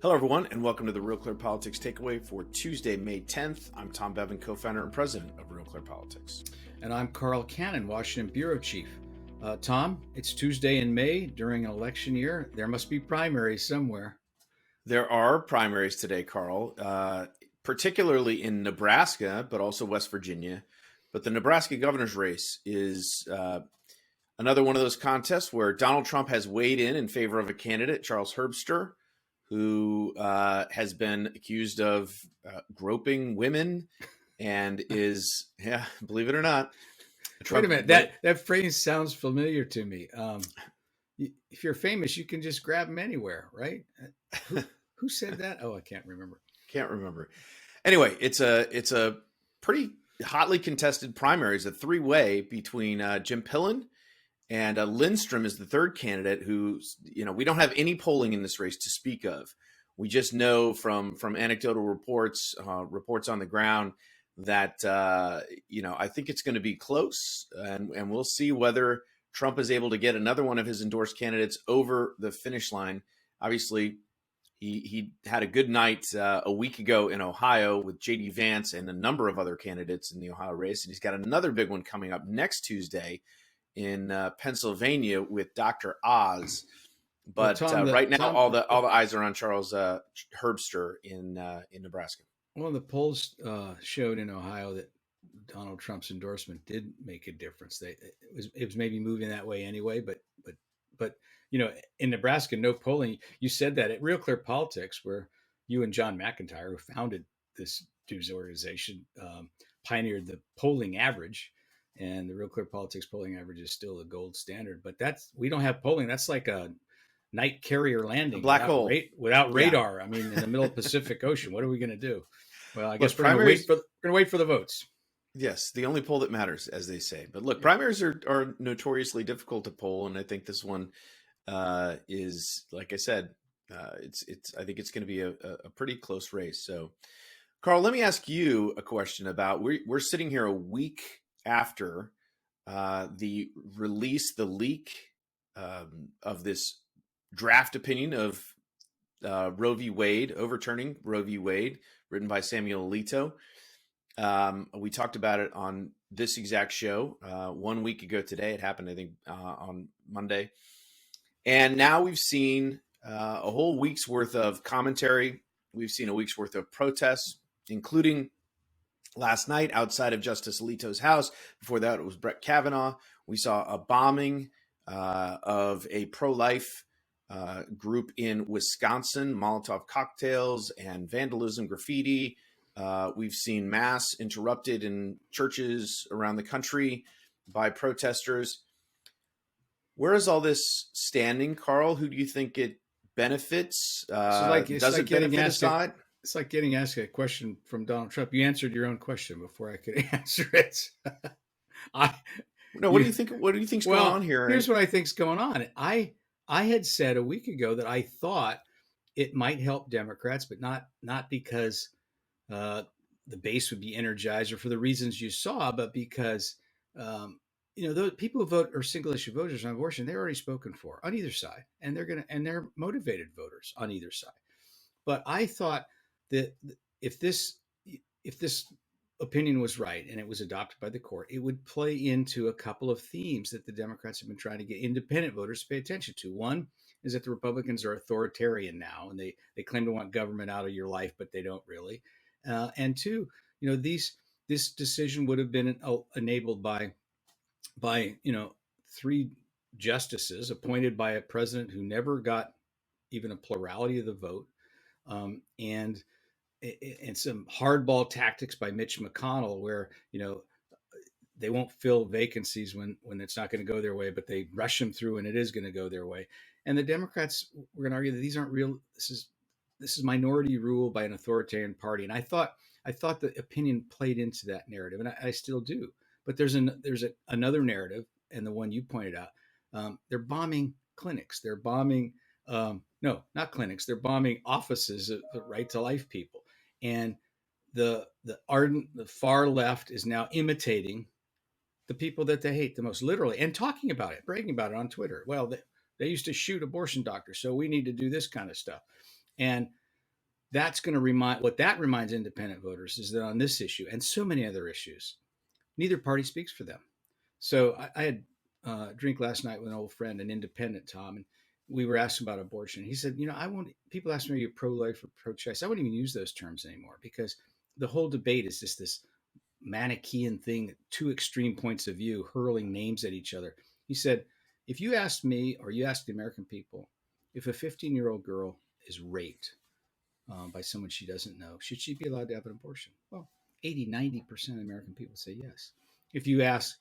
Hello, everyone, and welcome to the Real Clear Politics Takeaway for Tuesday, May 10th. I'm Tom Bevan, co-founder and president of Real Clear Politics. And I'm Carl Cannon, Washington Bureau Chief. Tom, it's Tuesday in May during an election year. There must be primaries somewhere. There are primaries today, Carl, particularly in Nebraska, but also West Virginia. But the Nebraska governor's race is another one of those contests where Donald Trump has weighed in favor of a candidate, Charles Herbster, who has been accused of groping women and is, believe it or not. Wait a minute, that phrase sounds familiar to me. If you're famous, you can just grab them anywhere, right? Who said that? Oh, I can't remember. Anyway, it's a pretty hotly contested primaries, a three-way between Jim Pillen and Lindstrom is the third candidate who, we don't have any polling in this race to speak of. We just know from anecdotal reports on the ground that, I think it's going to be close. And we'll see whether Trump is able to get another one of his endorsed candidates over the finish line. Obviously, he had a good night a week ago in Ohio with J.D. Vance and a number of other candidates in the Ohio race. And he's got another big one coming up next Tuesday in Pennsylvania with Dr. Oz, but Tom, right now all the eyes are on Charles Herbster in Nebraska. Well, the polls showed in Ohio that Donald Trump's endorsement did make a difference. It was maybe moving that way anyway, but in Nebraska, no polling. You said that at Real Clear Politics, where you and John McIntyre, who founded this news organization, pioneered the polling average. And the Real Clear Politics polling average is still the gold standard, but we don't have polling. That's like a night carrier landing, a black hole without radar. Yeah. I mean, in the middle of the Pacific Ocean, what are we going to do? Well, I guess we're going to wait for the votes. Yes, the only poll that matters, as they say. But look, primaries are notoriously difficult to poll, and I think this one is, like I said, I think it's going to be a pretty close race. So, Carl, let me ask you a question about we're sitting here a week after the leak of this draft opinion of Roe v. Wade, overturning Roe v. Wade, written by Samuel Alito. We talked about it on this exact show 1 week ago today. It happened, I think, on Monday. And now we've seen a whole week's worth of commentary. We've seen a week's worth of protests, including last night outside of Justice Alito's house. Before that, it was Brett Kavanaugh. We saw a bombing of a pro-life group in Wisconsin, Molotov cocktails and vandalism, graffiti. We've seen mass interrupted in churches around the country by protesters. Where is all this standing, Carl? Who do you think it benefits? Does it benefit a side? It's like getting asked a question from Donald Trump. You answered your own question before I could answer it. What do you think? What do you think's going on here? Here's what I think's going on. I had said a week ago that I thought it might help Democrats, but not because the base would be energized or for the reasons you saw, but because those people who vote are single issue voters on abortion, they're already spoken for on either side, and they're motivated voters on either side. But I thought that if this opinion was right and it was adopted by the court, it would play into a couple of themes that the Democrats have been trying to get independent voters to pay attention to. One is that the Republicans are authoritarian now, and they claim to want government out of your life, but they don't really. And two, this decision would have been enabled by three justices appointed by a president who never got even a plurality of the vote. And some hardball tactics by Mitch McConnell, where they won't fill vacancies when it's not going to go their way, but they rush them through and it is going to go their way. And the Democrats were going to argue that these aren't real. This is minority rule by an authoritarian party. And I thought the opinion played into that narrative, and I still do. But there's another narrative, and the one you pointed out. They're bombing clinics. They're bombing. No, not clinics. They're bombing offices of the right to life people. And the far left is now imitating the people that they hate the most, literally, and talking about it, bragging about it on Twitter. Well, they used to shoot abortion doctors, so we need to do this kind of stuff. And that's going to remind what that reminds independent voters is that on this issue and so many other issues, neither party speaks for them. So I had a drink last night with an old friend, an independent, Tom, and we were asking about abortion. He said, I won't, people ask me, are you pro-life or pro-choice? I wouldn't even use those terms anymore because the whole debate is just this Manichaean thing, two extreme points of view hurling names at each other. He said, if you asked me or you asked the American people, if a 15-year-old girl is raped by someone she doesn't know, should she be allowed to have an abortion? Well, 80-90% of American people say yes. If you ask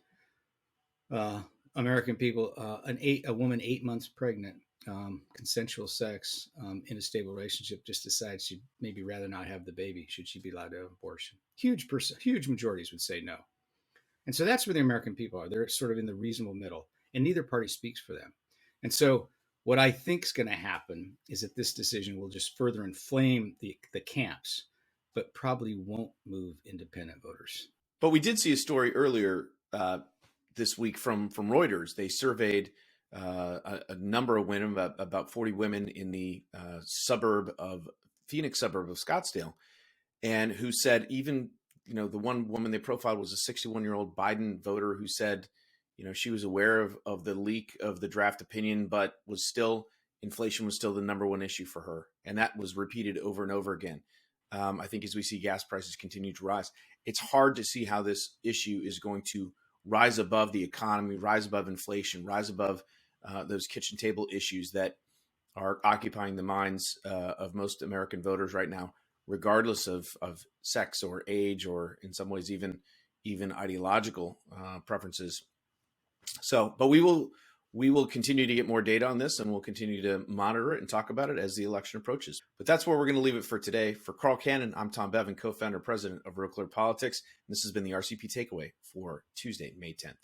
American people, a woman 8 months pregnant, consensual sex in a stable relationship, just decides she'd maybe rather not have the baby, should she be allowed to have an abortion? Huge majorities would say no. And so that's where the American people are. They're sort of in the reasonable middle, and neither party speaks for them. And so what I think is going to happen is that this decision will just further inflame the camps, but probably won't move independent voters. But we did see a story earlier this week from Reuters. They surveyed a number of women, about 40 women in the Phoenix suburb of Scottsdale, and who said even, the one woman they profiled was a 61-year-old Biden voter who said, she was aware of the leak of the draft opinion, but inflation was still the number one issue for her. And that was repeated over and over again. I think as we see gas prices continue to rise, it's hard to see how this issue is going to rise above the economy, rise above inflation, rise above those kitchen table issues that are occupying the minds of most American voters right now, regardless of sex or age, or in some ways even ideological preferences. So, but we will continue to get more data on this, and we'll continue to monitor it and talk about it as the election approaches. But that's where we're going to leave it for today. For Carl Cannon, I'm Tom Bevan, co-founder, president of RealClearPolitics. And this has been the RCP Takeaway for Tuesday, May 10th.